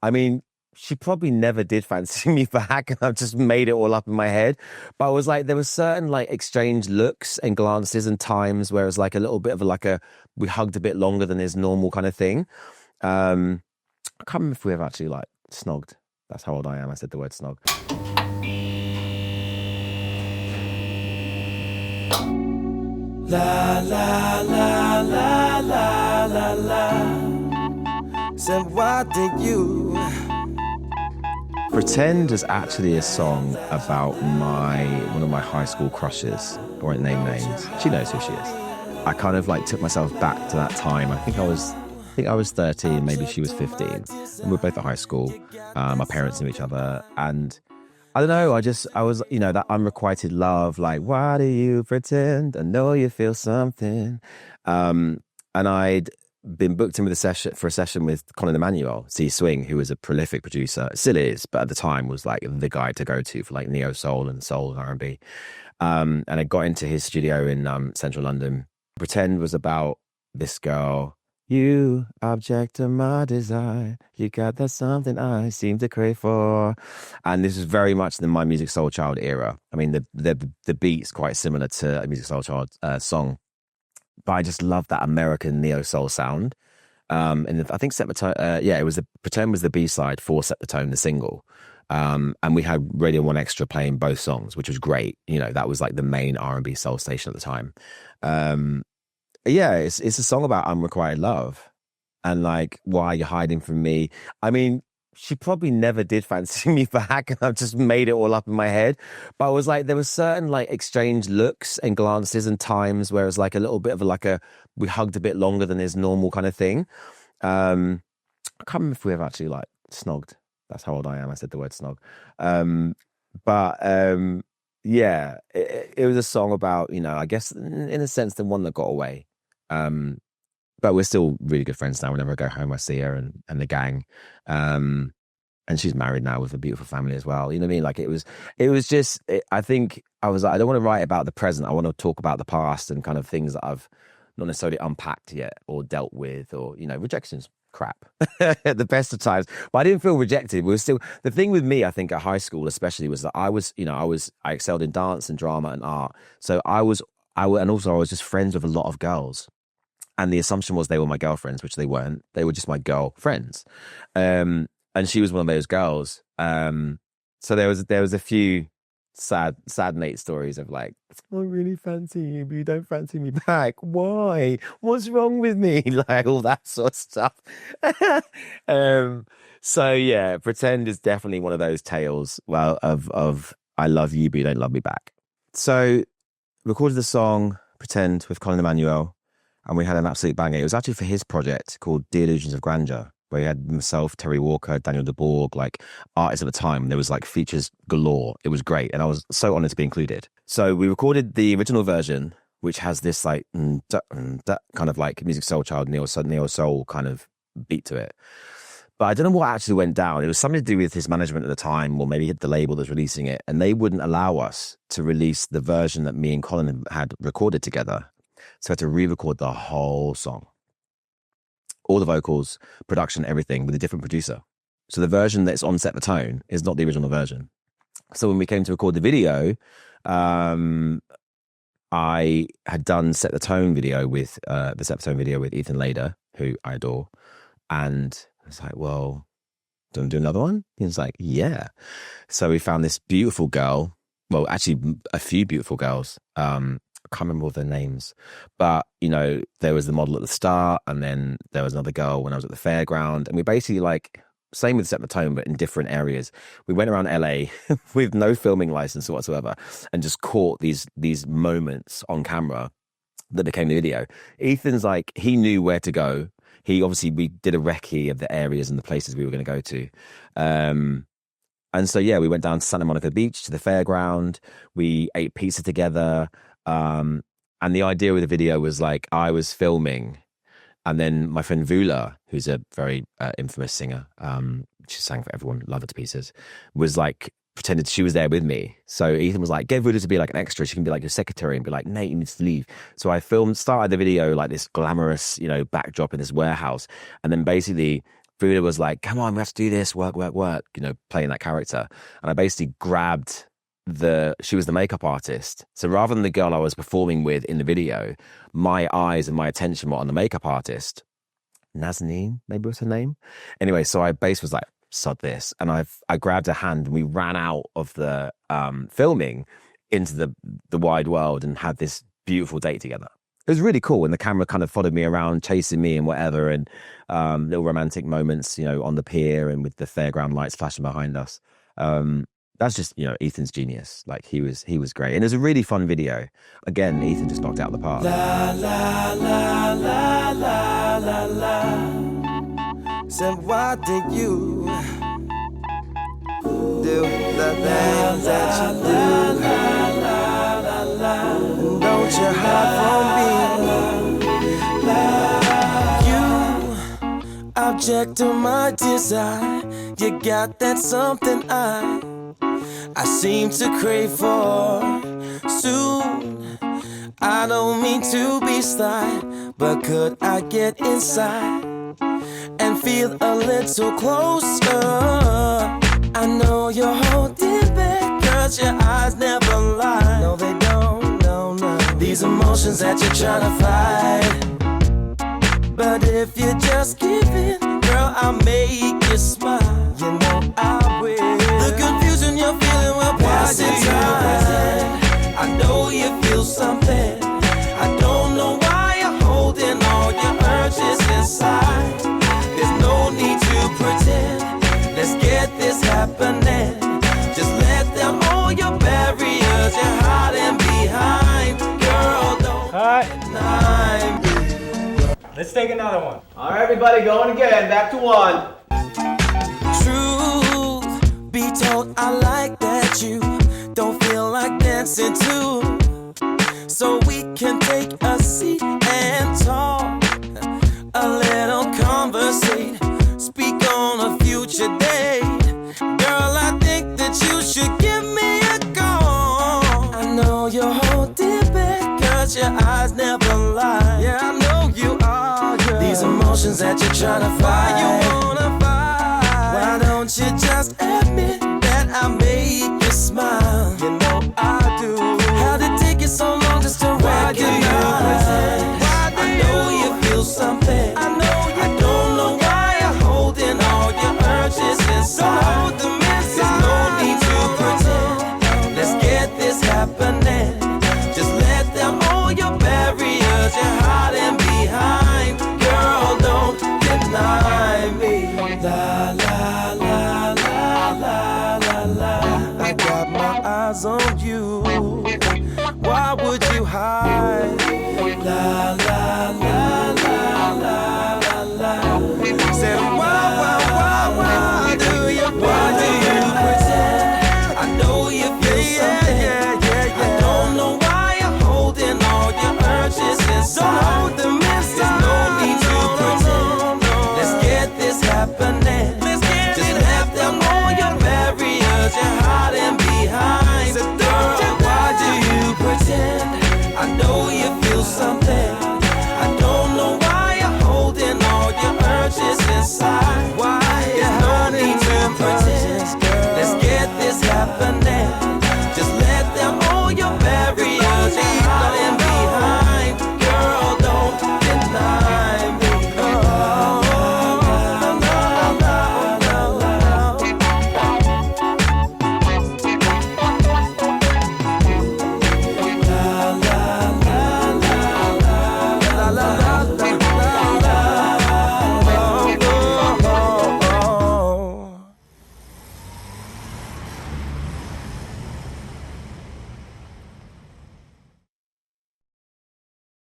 I mean, she probably never did fancy me back, and I've just made it all up in my head. But I was like, there was certain like exchanged looks and glances and times where it was like a little bit of we hugged a bit longer than is normal kind of thing. I can't remember if we ever actually like snogged. That's how old I am. I said the word snog. La la la la la la la. So why did you? Pretend is actually a song about one of my high school crushes. I won't name names. She knows who she is. I kind of like took myself back to that time. I think I was 13, maybe she was 15. And we were both at high school. My parents knew each other, and I don't know. I was, that unrequited love. Like, why do you pretend? I know you feel something. And I'd been booked in for a session with Colin Emmanuel, C Swing, who was a prolific producer, still is, but at the time was like the guy to go to for like neo soul and soul and R&B. And I got into his studio in central London. Pretend was about this girl. You object to my desire. You got that something I seem to crave for. And this is very much the My Music Soul Child era. I mean, the beat's quite similar to a Music Soul Child song. But I just love that American neo soul sound. And I think Set the Tone, it was Pretend was the B-side for Set the Tone, the single. And we had Radio 1 Extra playing both songs, which was great. That was like the main R&B soul station at the time. It's a song about unrequited love and like, why you're hiding from me. I mean, she probably never did fancy me back, and I've just made it all up in my head. But I was like, there was certain like exchanged looks and glances and times where it was like a little bit of we hugged a bit longer than is normal kind of thing. I can't remember if we ever actually like snogged. That's how old I am. I said the word snog. It was a song about, I guess in a sense, the one that got away. But we're still really good friends now. Whenever I go home, I see her and the gang. And she's married now with a beautiful family as well. You know what I mean? Like I think I was like, I don't want to write about the present. I want to talk about the past and kind of things that I've not necessarily unpacked yet or dealt with, or, rejection's crap at the best of times. But I didn't feel rejected. We were still, the thing with me, I think at high school especially, was that I excelled in dance and drama and art. So I was just friends with a lot of girls. And the assumption was they were my girlfriends, which they weren't. They were just my girl friends. And she was one of those girls. So there was a few sad Nate stories of like, I really fancy you, but you don't fancy me back. Why? What's wrong with me? Like all that sort of stuff. So yeah, Pretend is definitely one of those tales, of I love you, but you don't love me back. So recorded the song Pretend with Colin Emmanuel, and we had an absolute banger. It was actually for his project called The Illusions of Grandeur, where he had myself, Terry Walker, Daniel DeBorg, like artists at the time. There was like features galore. It was great. And I was so honored to be included. So we recorded the original version, which has this like kind of like Music Soul Child, neo soul kind of beat to it. But I don't know what actually went down. It was something to do with his management at the time, or maybe the label that's releasing it. And they wouldn't allow us to release the version that me and Colin had recorded together. So I had to re-record the whole song. All the vocals, production, everything, with a different producer. So the version that's on Set the Tone is not the original version. So when we came to record the video, I had done Set the Tone video with Ethan Lader, who I adore. And I was like, well, do you want to do another one? He was like, yeah. So we found this beautiful girl. Well, actually, a few beautiful girls. I can't remember all their names, but there was the model at the start, and then there was another girl when I was at the fairground, and we basically like same with Set the Tone, but in different areas. We went around LA with no filming license whatsoever, and just caught these moments on camera that became the video. Ethan's like, he knew where to go. We did a recce of the areas and the places we were going to go to. And so, yeah, we went down to Santa Monica Beach to the fairground. We ate pizza together. And the idea with the video was like, I was filming, and then my friend Vula, who's a very infamous singer, she sang for everyone, love her to pieces, was like, pretended she was there with me. So Ethan was like, get Vula to be like an extra. She can be like your secretary and be like, Nate, you need to leave. So I started the video like this glamorous, backdrop in this warehouse. And then basically Frida was like, come on, we have to do this, work, work, work, you know, playing that character. And I basically grabbed she was the makeup artist. So rather than the girl I was performing with in the video, my eyes and my attention were on the makeup artist. Nazanin, maybe was her name. Anyway, so I basically was like, sod this. And I grabbed her hand and we ran out of the filming into the wide world and had this beautiful date together. It was really cool. And the camera kind of followed me around, chasing me and whatever. And little romantic moments, you know, on the pier and with the fairground lights flashing behind us. That's just, you know, Ethan's genius. Like he was great. And it was a really fun video. Again, Ethan just knocked it out of the park. La la la la la la la. Said, why did you do the things that you do? La la la la. Don't you hide from me. You object to my desire. You got that something I seem to crave for. Soon, I don't mean to be sly, but could I get inside and feel a little closer? I know you're holding back, 'cause your eyes never lie. No, they don't, no, no. These emotions that you're trying to fight, but if you just give in, girl, I'll make you smile. You know I will. The confusion you're feeling will pass in time. I know you feel something. I don't know why you're holding all your urges inside. There's no need to pretend. Let's get this happening. Just let down all your barriers you're hiding behind. Girl, don't deny me. Let's take another one. All right, everybody, going again. Back to one. Truth be told, I like that you don't feel like dancing too. So we can take a seat and talk, a little conversate, speak on a future date. Girl, I think that you should give me a call. I know you're holding back, 'cause your eyes never lie. Yeah, I know you are, girl. These emotions that you're trying to fight, you wanna fight. Why don't you just admit that I make you smile? You know I do. How did it take you so long just to recognize? I know you feel something. I don't know why you're holding all your urges inside. There's no need to pretend. Let's get this happening. Just let down all your barriers you're hiding behind. Girl, don't deny me. La la la la la la la. I got my eyes on you. Why would you hide? La la la la la.